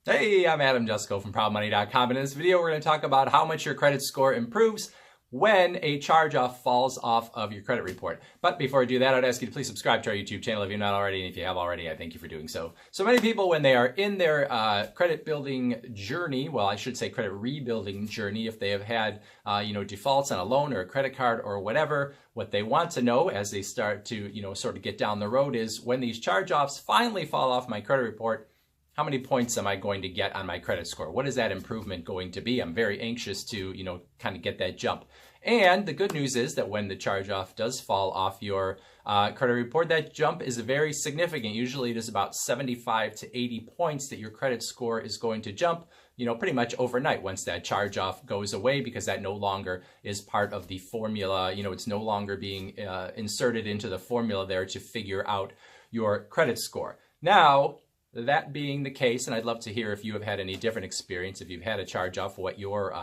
Hey, I'm Adam Jusko from ProudMoney.com. In this video, we're going to talk about how much your credit score improves when a charge-off falls off of your credit report. But before I do that, I'd ask you to please subscribe to our YouTube channel if you're not already, and if you have already, I thank you for doing so. So many people, when they are in their credit building journey, well, I should say credit rebuilding journey, if they have had defaults on a loan or a credit card or whatever, what they want to know as they start to sort of get down the road is, when these charge-offs finally fall off my credit report, how many points am I going to get on my credit score? What is that improvement going to be? I'm very anxious to, kind of get that jump. And the good news is that when the charge-off does fall off your credit report, that jump is very significant. Usually it is about 75 to 80 points that your credit score is going to jump, pretty much overnight once that charge-off goes away, because that no longer is part of the formula. It's no longer being inserted into the formula there to figure out your credit score. Now, that being the case, and I'd love to hear if you have had any different experience, if you've had a charge-off, what your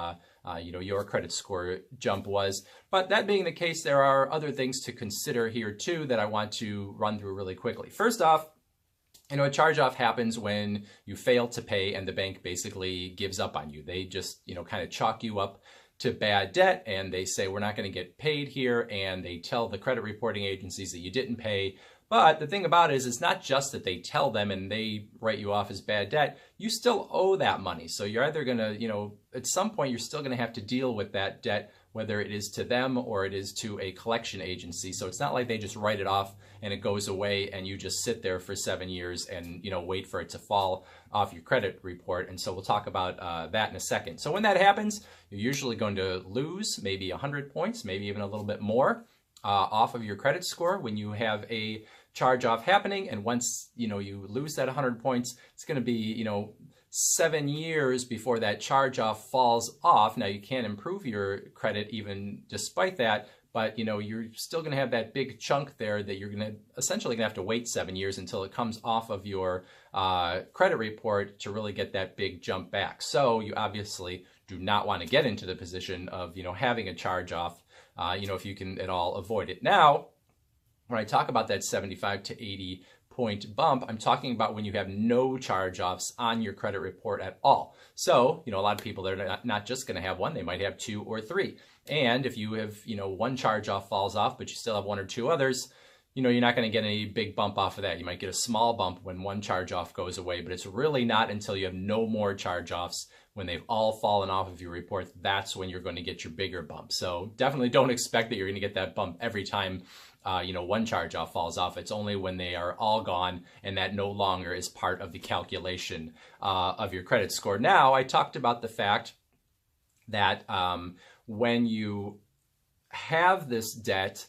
your credit score jump was. But that being the case, there are other things to consider here too that I want to run through really quickly. First off, a charge-off happens when you fail to pay and the bank basically gives up on you. They just, kind of chalk you up to bad debt, and they say, we're not going to get paid here, and they tell the credit reporting agencies that you didn't pay. But the thing about it is, it's not just that they tell them and they write you off as bad debt. You still owe that money. So you're either going to, at some point, you're still going to have to deal with that debt, whether it is to them or it is to a collection agency. So it's not like they just write it off and it goes away and you just sit there for 7 years and, wait for it to fall off your credit report. And so we'll talk about that in a second. So when that happens, you're usually going to lose maybe 100 points, maybe even a little bit more off of your credit score when you have a charge-off happening. And once you lose that 100 points, it's going to be 7 years before that charge-off falls off. Now, you can't improve your credit even despite that, but you're still going to have that big chunk there that you're going to essentially have to wait 7 years until it comes off of your credit report to really get that big jump back. So you obviously do not want to get into the position of having a charge-off if you can at all avoid it. Now, when I talk about that 75 to 80 point bump, I'm talking about when you have no charge-offs on your credit report at all. So, a lot of people, they're not just going to have one, they might have 2 or 3. And if you have, one charge-off falls off, but you still have 1 or 2 others, you're not going to get any big bump off of that. You might get a small bump when one charge-off goes away, but it's really not until you have no more charge-offs, when they've all fallen off of your report, that's when you're going to get your bigger bump. So definitely don't expect that you're going to get that bump every time one charge-off falls off. It's only when they are all gone and that no longer is part of the calculation of your credit score. Now, I talked about the fact that when you have this debt,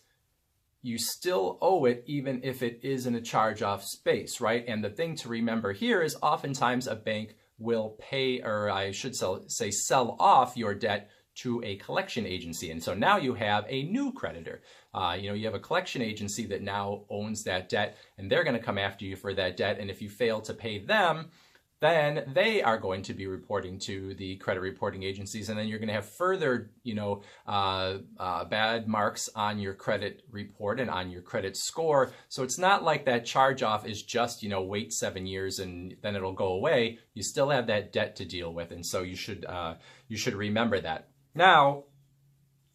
you still owe it even if it is in a charge-off space, right? And the thing to remember here is, oftentimes a bank will pay, or I should say sell off your debt to a collection agency. And so now you have a new creditor. You have a collection agency that now owns that debt, and they're going to come after you for that debt. And if you fail to pay them, then they are going to be reporting to the credit reporting agencies, and then you're going to have further, bad marks on your credit report and on your credit score. So it's not like that charge-off is just, wait 7 years and then it'll go away. You still have that debt to deal with, and so you should remember that. Now,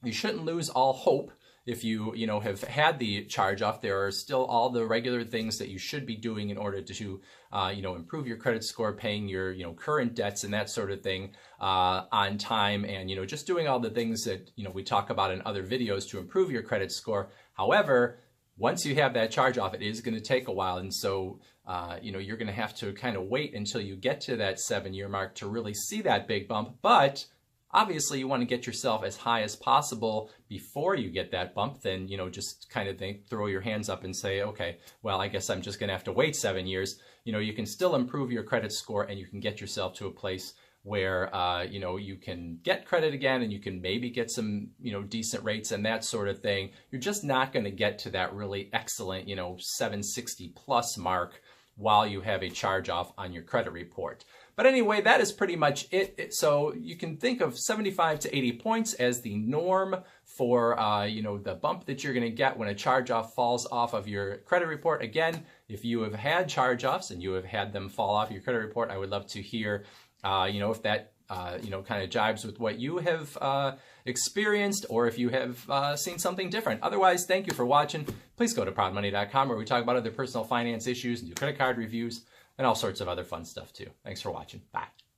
you shouldn't lose all hope. If you have had the charge-off, there are still all the regular things that you should be doing in order to improve your credit score, paying your current debts and that sort of thing on time, and just doing all the things that we talk about in other videos to improve your credit score. However, once you have that charge-off, it is going to take a while, and so you're going to have to kind of wait until you get to that 7-year mark to really see that big bump. But obviously, you want to get yourself as high as possible before you get that bump. Then, just kind of throw your hands up and say, okay, well, I guess I'm just going to have to wait 7 years. You can still improve your credit score, and you can get yourself to a place where, you can get credit again, and you can maybe get some, decent rates and that sort of thing. You're just not going to get to that really excellent, 760 plus mark while you have a charge-off on your credit report. But anyway, that is pretty much it. So you can think of 75 to 80 points as the norm for the bump that you're going to get when a charge-off falls off of your credit report. Again, if you have had charge-offs and you have had them fall off your credit report, I would love to hear if that kind of jibes with what you have experienced, or if you have seen something different. Otherwise, thank you for watching. Please go to proudmoney.com, where we talk about other personal finance issues and do credit card reviews and all sorts of other fun stuff too. Thanks for watching. Bye.